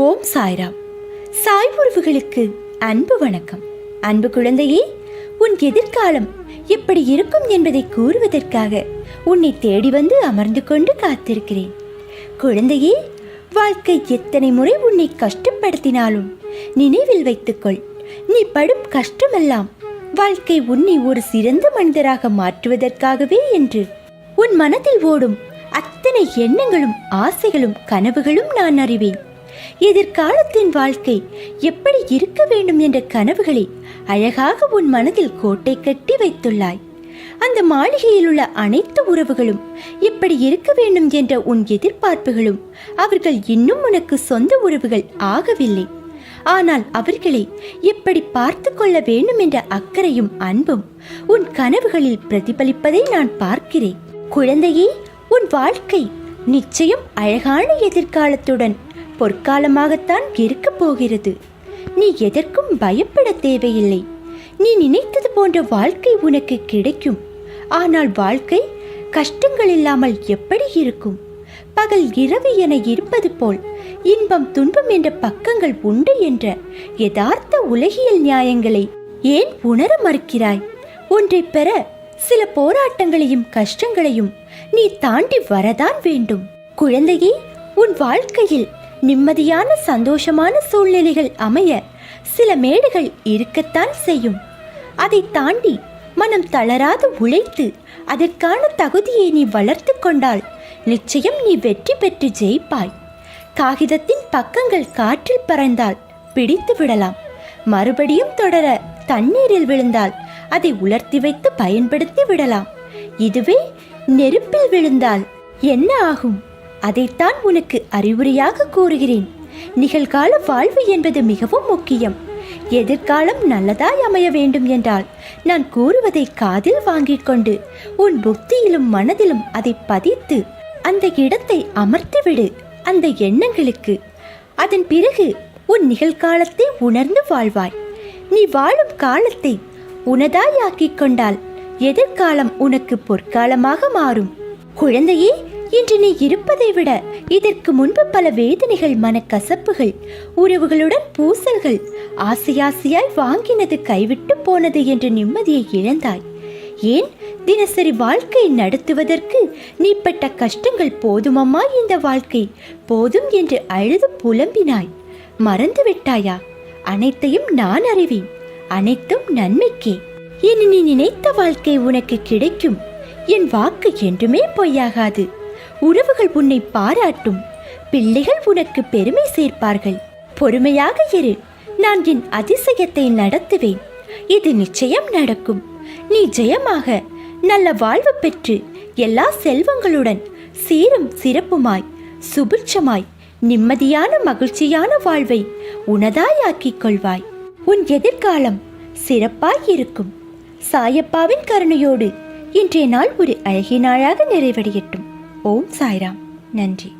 ஓம் சாய்ராம். சாய் உறவுகளுக்கு அன்பு வணக்கம். அன்பு குழந்தையே, உன் எதிர்காலம் எப்படி இருக்கும் என்பதை கூறுவதற்காக உன்னை தேடி வந்து அமர்ந்து கொண்டு காத்திருக்கிறேன். குழந்தையே, வாழ்க்கை எத்தனை முறை உன்னை கஷ்டப்படுத்தினாலும் நினைவில் வைத்துக்கொள், நீ படும் கஷ்டமெல்லாம் வாழ்க்கை உன்னை ஒரு சிறந்த மனிதராக மாற்றுவதற்காகவே என்று. உன் மனதில் ஓடும் அத்தனை எண்ணங்களும் ஆசைகளும் கனவுகளும் நான் அறிவேன். எதிர்காலத்தின் வாழ்க்கை எப்படி இருக்க வேண்டும் என்ற கனவுகளை அழகாக உன் மனதில் கோட்டை கட்டி வைத்துள்ளாய். அந்த மாளிகையில் உள்ள அனைத்து உறவுகளும் எப்படி இருக்க வேண்டும் என்ற உன் எதிர்பார்ப்புகளும் அவர்கள் இன்னும் உனக்கு சொந்த உறவுகள் ஆகவில்லை. ஆனால் அவர்களை எப்படி பார்த்து கொள்ள வேண்டும் என்ற அக்கறையும் அன்பும் உன் கனவுகளில் பிரதிபலிப்பதை நான் பார்க்கிறேன். குழந்தையே, உன் வாழ்க்கை நிச்சயம் அழகான எதிர்காலத்துடன் பொற்காலமாகத்தான் இருக்க போகிறது. நீ எதற்கும் பயப்பட தேவையில்லை. நீ நினைத்தது போன்ற வாழ்க்கை உனக்கு கிடைக்கும். ஆனால் வாழ்க்கை கஷ்டங்கள் இல்லாமல் எப்படி இருக்கும்? பகல் இரவு என இருப்பது போல் இன்பம் துன்பம் என்ற பக்கங்கள் உண்டு என்ற யதார்த்த உலகியல் நியாயங்களை ஏன் உணர மறுக்கிறாய்? ஒன்றை பெற சில போராட்டங்களையும் கஷ்டங்களையும் நீ தாண்டி வரதான் வேண்டும். குழந்தையே, உன் வாழ்க்கையில் நிம்மதியான சந்தோஷமான சூழ்நிலைகள் அமைய சில மேடுகள் இருக்கத்தான் செய்யும். அதை தாண்டி மனம் தளராது உழைத்து அதற்கான தகுதியை நீ வளர்த்து கொண்டால் நிச்சயம் நீ வெற்றி பெற்று ஜெயிப்பாய். காகிதத்தின் பக்கங்கள் காற்றில் பறந்தால் பிடித்து விடலாம். மறுபடியும் தொடர தண்ணீரில் விழுந்தால் அதை உலர்த்தி வைத்து பயன்படுத்தி விடலாம். இதுவே நெருப்பில் விழுந்தால் என்ன ஆகும்? அதைத்தான் உனக்கு அறிவுரையாக கூறுகிறேன். நிகழ்கால வாழ்வு என்பது மிகவும் முக்கியம். எதிர்காலம் நல்லதாய் அமைய வேண்டும் என்றால் நான் கூறுவதை காதில் வாங்கிக் கொண்டு உன் புத்தியிலும் மனதிலும் அதை பதித்து அந்த இடத்தை அமர்த்திவிடு அந்த எண்ணங்களுக்கு. அதன் பிறகு உன் நிகழ்காலத்தை உணர்ந்து வாழ்வாய். நீ வாழும் காலத்தை உனதாயாக்கிக் கொண்டால் எதிர்காலம் உனக்கு பொற்காலமாக மாறும். குழந்தையே, இன்று நீ இருப்பதை விட இதற்கு முன்பு பல வேதனைகள், மனக்கசப்புகள், உறவுகளுடன் பூசல்கள், ஆசையாசையாய் வாங்கினது கைவிட்டு போனது என்ற நிம்மதியை இழந்தாய். ஏன் தினசரி வாழ்க்கை நடத்துவதற்கு நீ பட்ட கஷ்டங்கள் போதுமம்மா, இந்த வாழ்க்கை போதும் என்று அழுது புலம்பினாய். மறந்து விட்டாயா? அனைத்தையும் நான் அறிவேன். அனைத்தும் நன்மைக்கே. இனி நீ நினைத்த வாழ்க்கை உனக்கு கிடைக்கும். என் வாக்கு என்றுமே பொய்யாகாது. உறவுகள் உன்னை பாராட்டும். பிள்ளைகள் உனக்கு பெருமை சேர்ப்பார்கள். பொறுமையாக இரு. நான் என் அதிசயத்தை நடத்துவேன். இது நிச்சயம் நடக்கும். நீ ஜெயமாக நல்ல வாழ்வு பெற்று எல்லா செல்வங்களுடன் சீரும் சிறப்புமாய் சுபிட்சமாய் நிம்மதியான மகிழ்ச்சியான வாழ்வை உனதாயாக்கிக் கொள்வாய். உன் எதிர்காலம் சிறப்பாய் இருக்கும். சாயப்பாவின் கருணையோடு இன்றைய நாள் ஒரு அழகிய நாளாக நிறைவடையட்டும். ஓம் சாய்ராம். நன்றி.